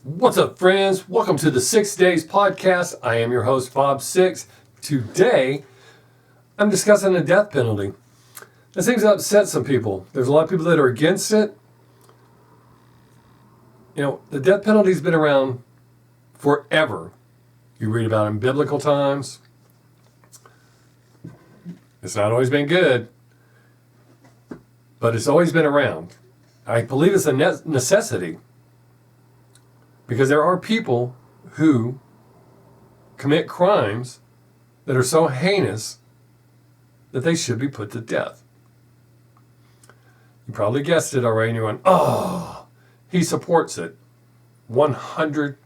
What's up, friends? Welcome to the Sixx Daze podcast. I am your host, Bob Sixx. Today, I'm discussing the death penalty. That seems to upset some people. There's a lot of people that are against it. You know, the death penalty's been around forever. You read about it in biblical times. It's not always been good, but it's always been around. I believe it's a necessity. Because there are people who commit crimes that are so heinous that they should be put to death. You probably guessed it already and you're going, oh, he supports it 100%.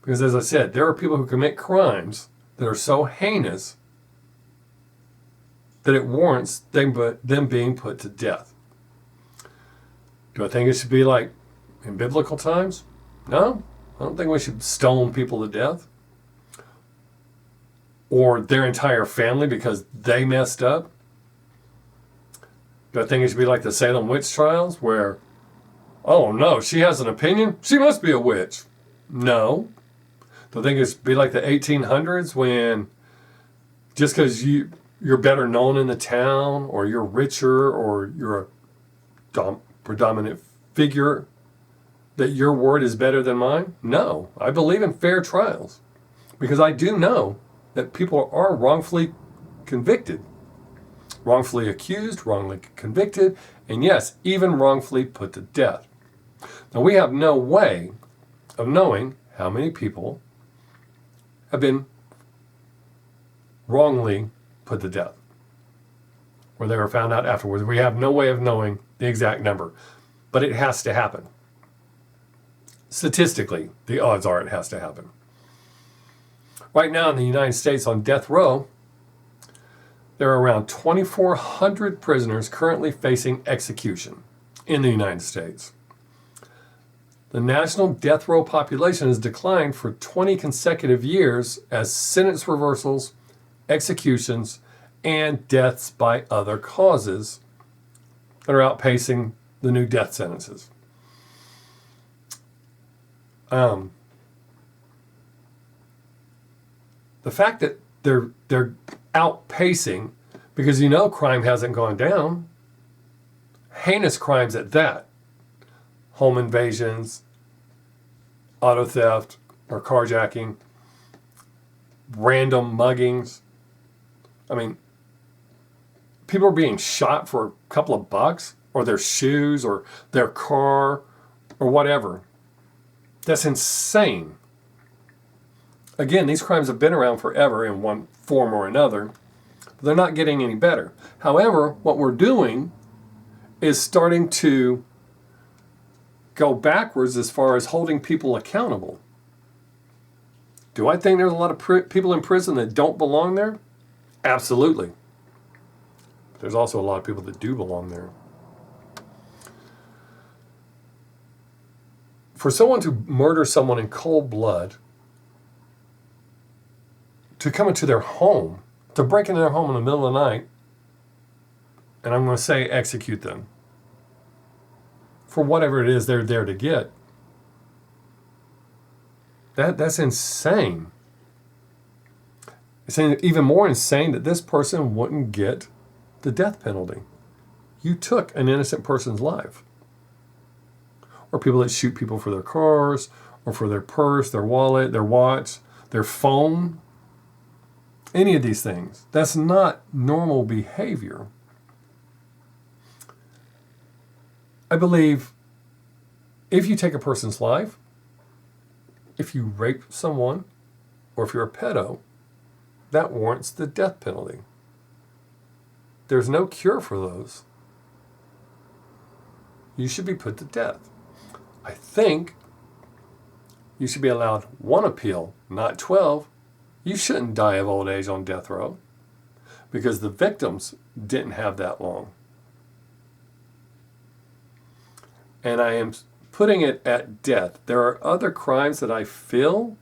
Because as I said, there are people who commit crimes that are so heinous that it warrants them being put to death. Do I think it should be like in biblical times? No, I don't think we should stone people to death. Or their entire family because they messed up. Do I think it should be like the Salem witch trials where, oh no, she has an opinion? She must be a witch. No. Do I think it should be like the 1800s when just because you're better known in the town or you're richer or you're a predominant figure that your word is better than mine? No. I believe in fair trials because I do know that people are wrongfully convicted, wrongfully accused, wrongly convicted, and yes, even wrongfully put to death. Now, we have no way of knowing how many people have been wrongly put to death, or they were found out afterwards. We have no way of knowing the exact number, but it has to happen. Statistically, the odds are it has to happen. Right now in the United States on death row, there are around 2,400 prisoners currently facing execution in the United States. The national death row population has declined for 20 consecutive years as sentence reversals, executions, and deaths by other causes that are outpacing the new death sentences. The fact that they're outpacing, because you know crime hasn't gone down, heinous crimes at that, home invasions, auto theft or carjacking, random muggings. I mean, people are being shot for a couple of bucks or their shoes or their car or whatever. That's insane. Again, these crimes have been around forever in one form or another, but they're not getting any better. However, what we're doing is starting to go backwards as far as holding people accountable. Do I think there's a lot of people in prison that don't belong there? Absolutely. But there's also a lot of people that do belong there. For someone to murder someone in cold blood, to come into their home, to break into their home in the middle of the night, and I'm going to say execute them for whatever it is they're there to get, that's insane. It's even more insane that this person wouldn't get the death penalty. You took an innocent person's life. Or people that shoot people for their cars, or for their purse, their wallet, their watch, their phone. Any of these things. That's not normal behavior. I believe if you take a person's life, if you rape someone, or if you're a pedo, that warrants the death penalty. There's no cure for those. You should be put to death. I think you should be allowed one appeal, not 12. You shouldn't die of old age on death row because the victims didn't have that long. And I am putting it at death. There are other crimes that I feel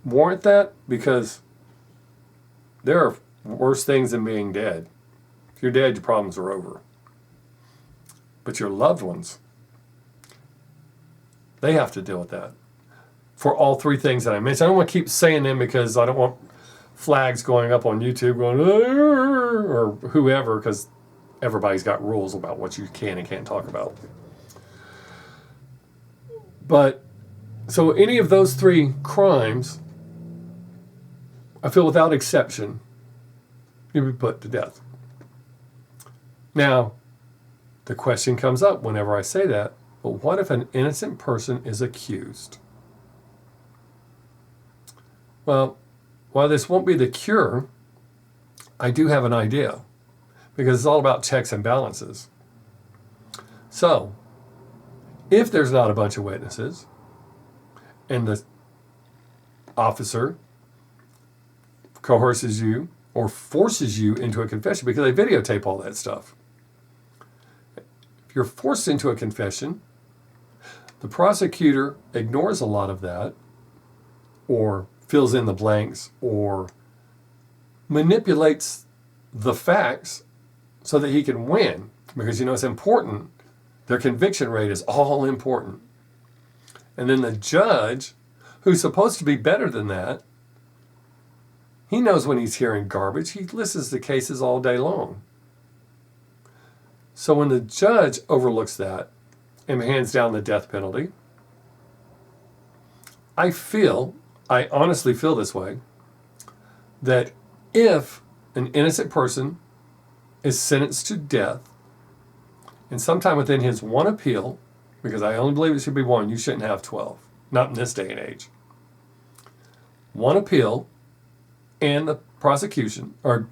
warrant that because there are worse things than being dead. If you're dead, your problems are over. But your loved ones, they have to deal with that. For all three things that I mentioned. I don't want to keep saying them because I don't want flags going up on YouTube going, or whoever, because everybody's got rules about what you can and can't talk about. But, so any of those three crimes, I feel without exception, you'll be put to death. Now, the question comes up whenever I say that, but what if an innocent person is accused? Well, while this won't be the cure, I do have an idea, because it's all about checks and balances. So, if there's not a bunch of witnesses, and the officer coerces you or forces you into a confession, because they videotape all that stuff. If you're forced into a confession, the prosecutor ignores a lot of that, or fills in the blanks, or manipulates the facts so that he can win. Because, it's important. Their conviction rate is all important. And then the judge, who's supposed to be better than that, he knows when he's hearing garbage. He listens to cases all day long. So when the judge overlooks that and hands down the death penalty, I honestly feel this way, that if an innocent person is sentenced to death, and sometime within his one appeal, because I only believe it should be one, you shouldn't have 12, not in this day and age. One appeal and the prosecution, or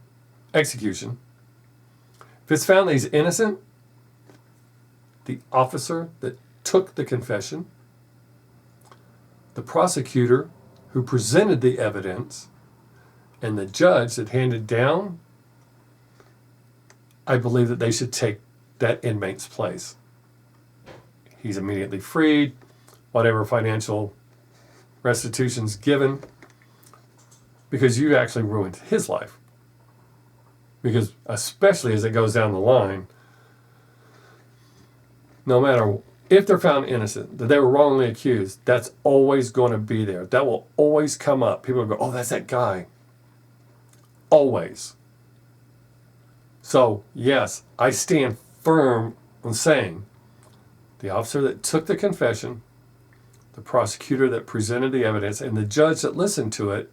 execution, if it's found that he's innocent, the officer that took the confession, the prosecutor who presented the evidence, and the judge that handed down, I believe that they should take that inmate's place. He's immediately freed, whatever financial restitution's given, because you actually ruined his life. Because especially as it goes down the line, no matter if they're found innocent, that they were wrongly accused, that's always going to be there. That will always come up. People will go, oh, that's that guy. Always. So, yes, I stand firm on saying the officer that took the confession, the prosecutor that presented the evidence, and the judge that listened to it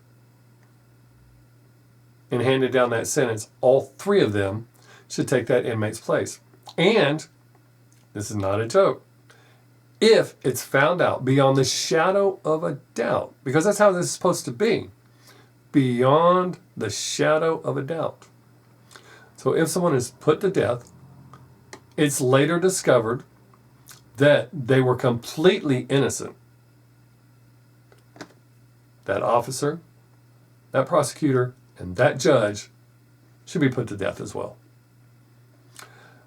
and handed down that sentence, all three of them should take that inmate's place. And, this is not a joke, if it's found out beyond the shadow of a doubt, because that's how this is supposed to be, beyond the shadow of a doubt. So if someone is put to death, it's later discovered that they were completely innocent. That officer, that prosecutor, and that judge should be put to death as well.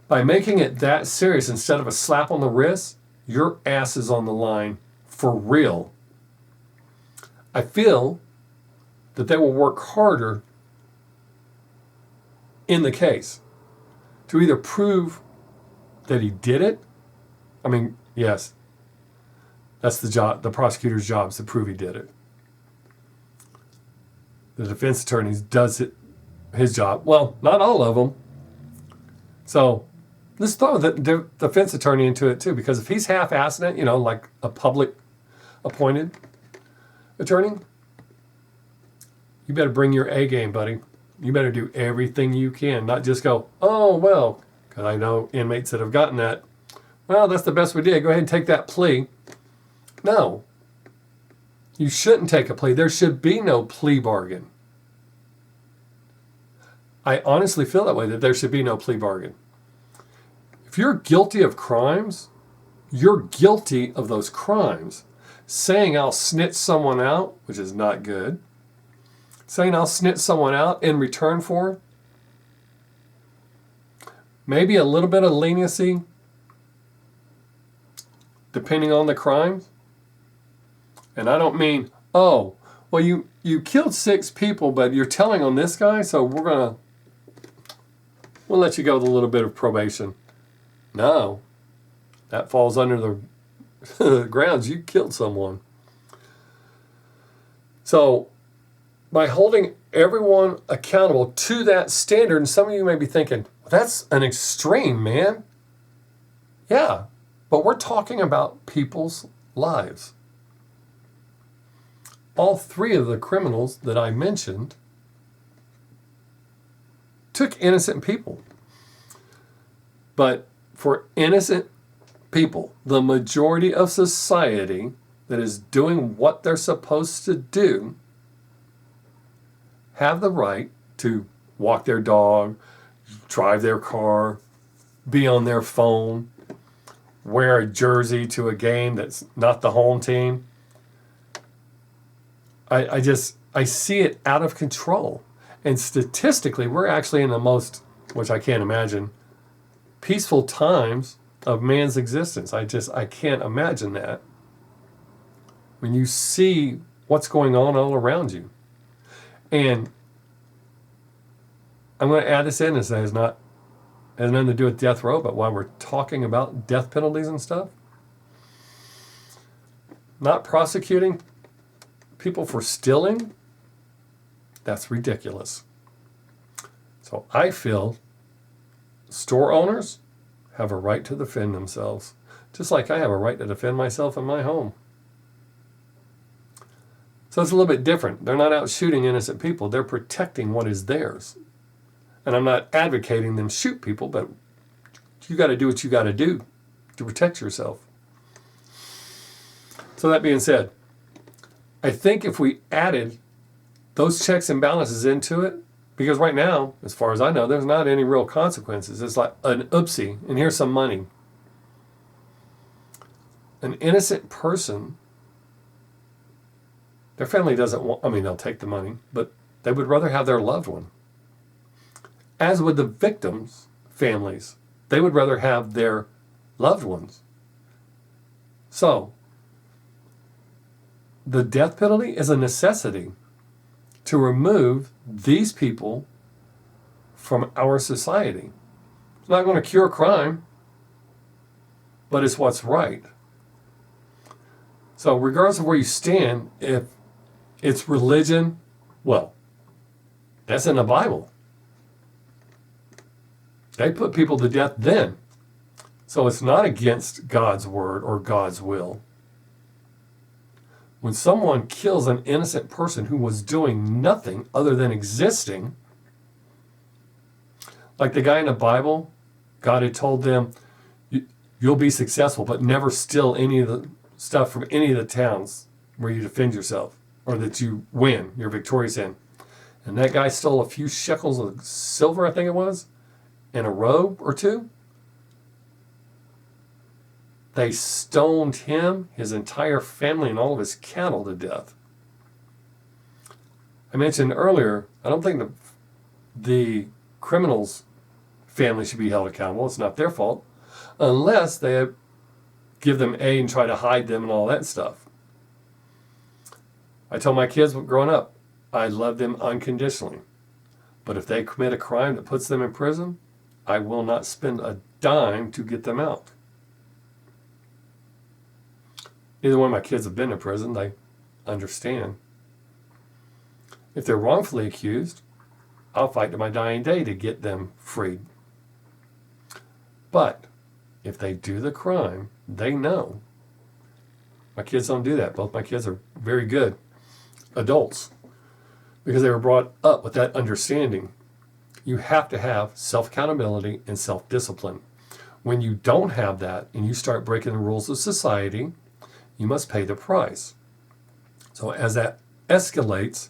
By making it that serious, instead of a slap on the wrist, your ass is on the line for real. I feel that they will work harder in the case to either prove that he did it. I mean, yes, that's the job. The prosecutor's job is to prove he did it. The defense attorney does his job. Well, not all of them. So let's throw the defense attorney into it too, because if he's half-assing it, like a public appointed attorney, you better bring your A game, buddy. You better do everything you can, not just go, oh, well, because I know inmates that have gotten that. Well, that's the best we did. Go ahead and take that plea. No. You shouldn't take a plea. There should be no plea bargain. I honestly feel that way, that there should be no plea bargain. If you're guilty of crimes, you're guilty of those crimes. Saying I'll snitch someone out, which is not good. Saying I'll snitch someone out in return for maybe a little bit of leniency, depending on the crimes. And I don't mean, oh, well, you killed 6 people, but you're telling on this guy, so we'll let you go with a little bit of probation. No. that falls under the grounds you killed someone. So by holding everyone accountable to that standard, and some of you may be thinking, that's an extreme, man. Yeah, but we're talking about people's lives. All three of the criminals that I mentioned took innocent people. But for innocent people, the majority of society that is doing what they're supposed to do have the right to walk their dog, drive their car, be on their phone, wear a jersey to a game that's not the home team. I see it out of control. And statistically, we're actually in the most, which I can't imagine, peaceful times of man's existence. I can't imagine that. When you see what's going on all around you. And I'm going to add this in, this has nothing to do with death row, but while we're talking about death penalties and stuff, not prosecuting people for stealing, that's ridiculous. So I feel store owners have a right to defend themselves, just like I have a right to defend myself in my home. So it's a little bit different. They're not out shooting innocent people. They're protecting what is theirs. And I'm not advocating them shoot people, but you got to do what you got to do to protect yourself. So that being said, I think if we added those checks and balances into it, because right now, as far as I know, there's not any real consequences. It's like an oopsie, and here's some money. An innocent person, their family doesn't want, they'll take the money, but they would rather have their loved one. As with the victims' families, they would rather have their loved ones. So, the death penalty is a necessity to remove these people from our society. It's not going to cure crime, but it's what's right. So regardless of where you stand, if it's religion, well, that's in the Bible. They put people to death then. So it's not against God's word or God's will. When someone kills an innocent person who was doing nothing other than existing, like the guy in the Bible, God had told them, you'll be successful, but never steal any of the stuff from any of the towns where you defend yourself or that you win, you're victorious in. And that guy stole a few shekels of silver, I think it was, and a robe or two. They stoned him, his entire family, and all of his cattle to death. I mentioned earlier, I don't think the criminals' family should be held accountable. It's not their fault, unless they give them aid and try to hide them and all that stuff. I told my kids growing up, I love them unconditionally. But if they commit a crime that puts them in prison, I will not spend a dime to get them out. Neither one of my kids have been to prison. They understand. If they're wrongfully accused, I'll fight to my dying day to get them freed. But if they do the crime, they know. My kids don't do that. Both my kids are very good adults because they were brought up with that understanding. You have to have self-accountability and self-discipline. When you don't have that and you start breaking the rules of society, you must pay the price. So as that escalates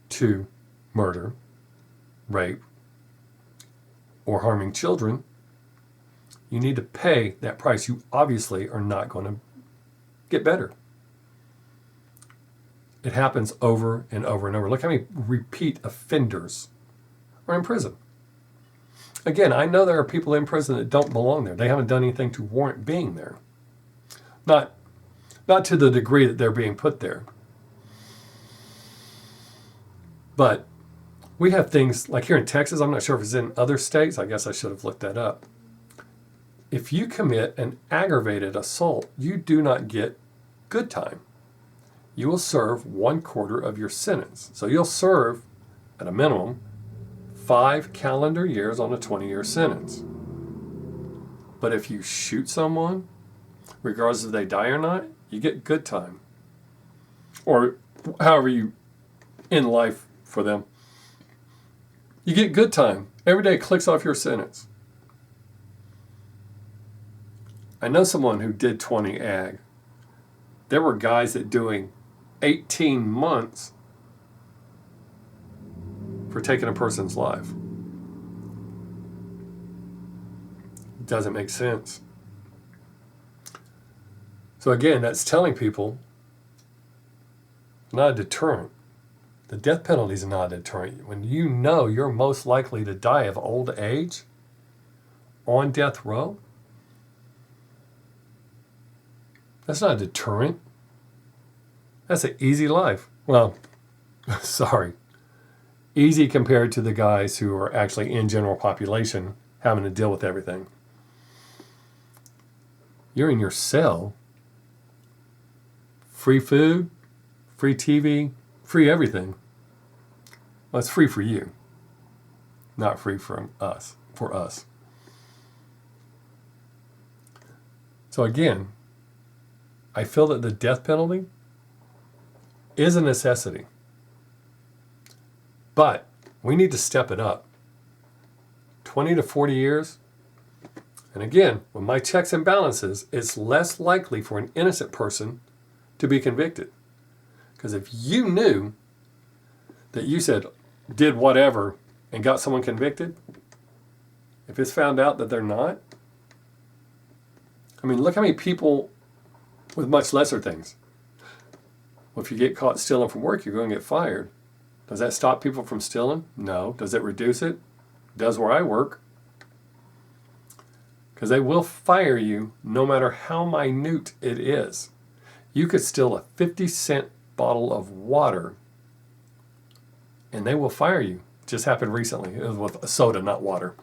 to murder, rape, or harming children, you need to pay that price. You obviously are not going to get better. It happens over and over and over. Look how many repeat offenders are in prison. Again, I know there are people in prison that don't belong there. They haven't done anything to warrant being there. Not to the degree that they're being put there. But we have things like here in Texas, I'm not sure if it's in other states. I guess I should have looked that up. if you commit an aggravated assault, you do not get good time. You will serve 1/4 of your sentence. So you'll serve, at a minimum, 5 calendar years on a 20-year sentence. But if you shoot someone, regardless if they die or not, you get good time. Or however you end life for them. You get good time. Every day it clicks off your sentence. I know someone who did 20 ag. There were guys that doing 18 months for taking a person's life. It doesn't make sense. So again, that's telling people not a deterrent. The death penalty is not a deterrent. When you know you're most likely to die of old age on death row, that's not a deterrent. That's an easy life. Well, sorry. Easy compared to the guys who are actually in general population having to deal with everything. You're in your cell. Free food, free TV, free everything. Well, it's free for you, not free from us, for us. So again, I feel that the death penalty is a necessity. But we need to step it up. 20 to 40 years. And again, with my checks and balances, it's less likely for an innocent person to be convicted. Because if you knew that you did whatever and got someone convicted, if it's found out that they're not, I mean, look how many people with much lesser things. Well, if you get caught stealing from work, you're going to get fired. Does that stop people from stealing? No. Does it reduce it? It does where I work. Because they will fire you no matter how minute it is. You could steal a 50-cent bottle of water and they will fire you. It just happened recently. It was with a soda, not water.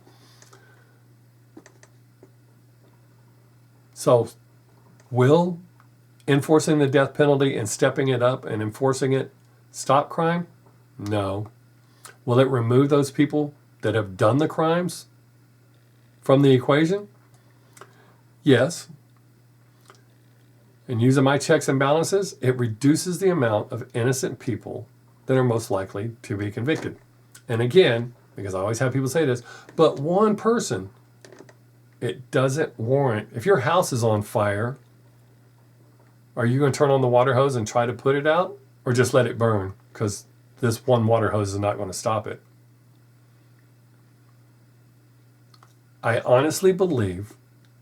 So, will enforcing the death penalty and stepping it up and enforcing it stop crime? No. Will it remove those people that have done the crimes from the equation? Yes. And using my checks and balances, it reduces the amount of innocent people that are most likely to be convicted. And again, because I always have people say this, but one person, it doesn't warrant. If your house is on fire, are you going to turn on the water hose and try to put it out? Or just let it burn? Because this one water hose is not going to stop it. I honestly believe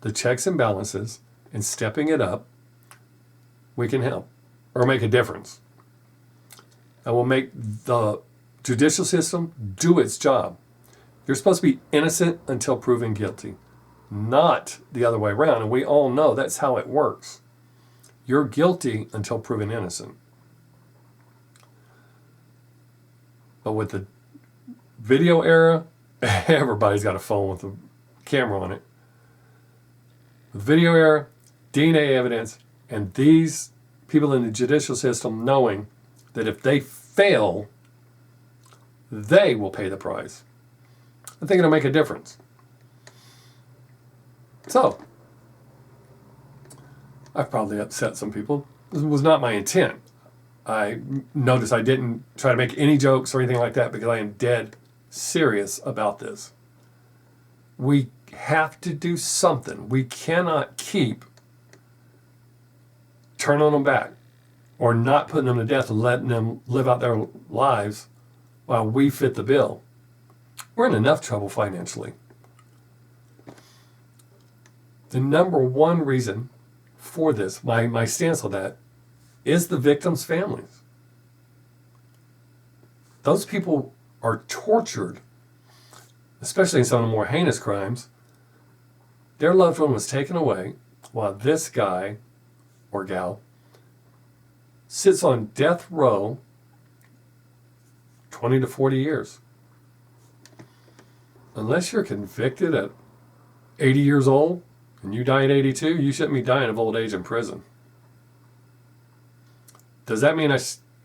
the checks and balances and stepping it up, we can help or make a difference. And will make the judicial system do its job. You're supposed to be innocent until proven guilty, not the other way around. And we all know that's how it works. You're guilty until proven innocent. But with the video era, everybody's got a phone with a camera on it. With video era, DNA evidence, and these people in the judicial system knowing that if they fail, they will pay the price. I think it'll make a difference. So, I've probably upset some people. This was not my intent. I noticed I didn't try to make any jokes or anything like that because I am dead serious about this. We have to do something. We cannot keep turning them back or not putting them to death and letting them live out their lives while we fit the bill. We're in enough trouble financially. The number one reason for this, my stance on that, is the victims' families. Those people are tortured, especially in some of the more heinous crimes. Their loved one was taken away while this guy or gal sits on death row 20 to 40 years. Unless you're convicted at 80 years old, and you die at 82, you shouldn't be dying of old age in prison. Does that mean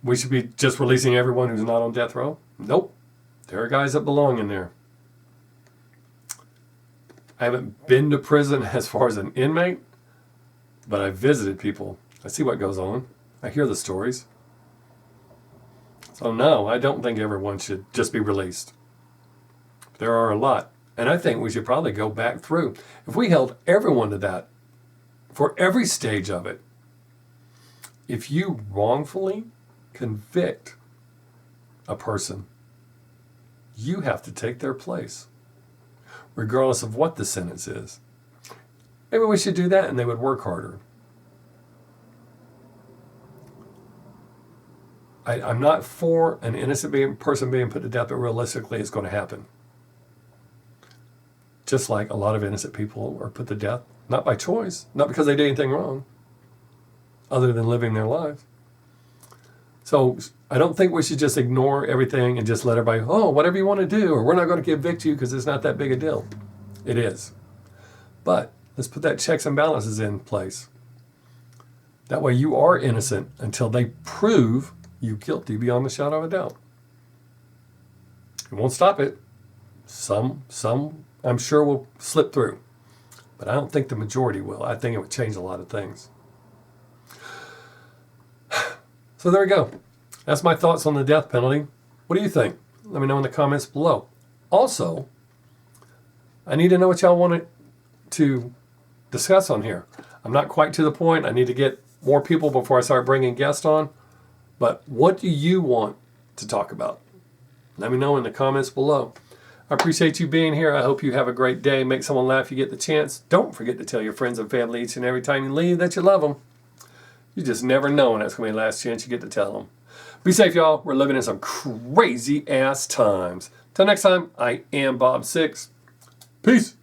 we should be just releasing everyone who's not on death row? Nope. There are guys that belong in there. I haven't been to prison as far as an inmate, but I've visited people. I see what goes on. I hear the stories. So no, I don't think everyone should just be released. There are a lot. And I think we should probably go back through. If we held everyone to that, for every stage of it, if you wrongfully convict a person, you have to take their place, regardless of what the sentence is. Maybe we should do that and they would work harder. I'm not for an innocent person being put to death, but realistically it's going to happen. Just like a lot of innocent people are put to death, not by choice, not because they did anything wrong, other than living their lives. So I don't think we should just ignore everything and just let everybody, oh, whatever you want to do, or we're not going to convict you because it's not that big a deal. It is. But let's put that checks and balances in place. That way you are innocent until they prove you guilty beyond the shadow of a doubt. It won't stop it. Some I'm sure will slip through. But I don't think the majority will. I think it would change a lot of things. So there we go. That's my thoughts on the death penalty. What do you think? Let me know in the comments below. Also, I need to know what y'all want to discuss on here. I'm not quite to the point. I need to get more people before I start bringing guests on. But what do you want to talk about? Let me know in the comments below. I appreciate you being here. I hope you have a great day. Make someone laugh if you get the chance. Don't forget to tell your friends and family each and every time you leave that you love them. You just never know when that's going to be the last chance you get to tell them. Be safe, y'all. We're living in some crazy ass times. Till next time, I am Bob Sixx. Peace.